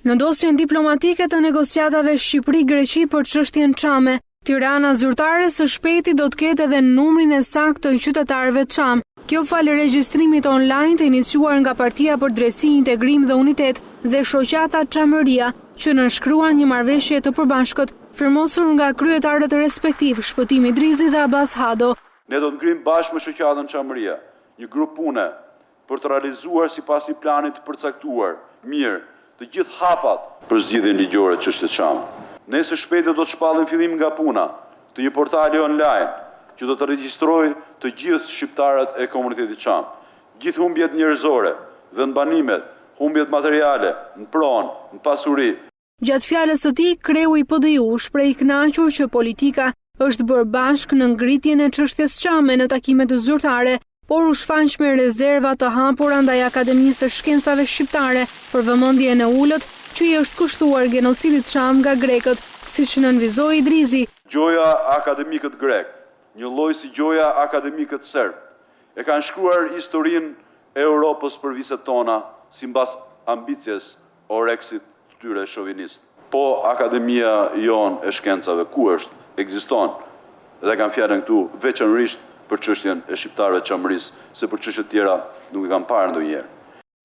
Në dosjen diplomatike të negociatave Shqipëri-Greqi për çështjen Çame, Tirana zyrtare së shpejti do të ketë edhe numrin e saktë të qytetarëve Çam. Kjo fal regjistrimit online të iniciuar nga Partia për Drejtësi, Integrim dhe Unitet dhe shoqata Çamëria, që nënshkruan një marrëveshje të përbashkët firmosur nga kryetarët respektiv Shpëtim Idrizi dhe Abbas Hado. Ne do të ngrim bashkë me shoqatën Çamëria një grup pune për të realizuar sipas një plani të përcaktuar mirë të gjithë hapat për zgjidhjen ligjore të çështjes Çam. Ne së shpejti do të shpallim fillim nga puna të një portali online që do të regjistrojë të gjithë shqiptarët e komunitetit Çam. Gjithë humbjet njerëzore, vendbanimet, humbjet materiale, në pronë, në pasuri. Gjatë fjalës së tij, kreu i PDU shpreh i kënaqur që politika është bërë bashkë në ngritjen e çështjes Çame në takimet zyrtare, por u shfaq me rezerva të hapura ndaj Akademisë së Shkencave Shqiptare për vëmendjen e ulët që i është kushtuar genocidit Çam nga grekët, siç nënvizoi Idrizi. Gjoja akademikët grek, një lloj si gjoja akademikët serb, e kanë shkruar historinë e Europës për viset tona sipas ambicjes oreksit të tyre shovinist. Po Akademia jon e Shkencave ku është? Ekziston. Dhe kanë fjalën këtu veçanërisht për çështjen e shqiptarëve të Çamërisë, se për çështje të tjera nuk e kanë parë ndonjëherë.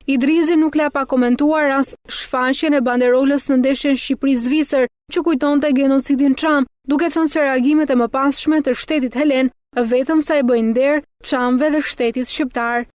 Idrizi nuk la pa komentuar as shfaqjen e banderolës në ndeshjen Shqipëri-Zvicër, që kujtonte genocidin Çam, duke thënë se reagimet e mëpasshme të shtetit helen vetëm sa i bëjnë nder Çamëve dhe shtetit shqiptar.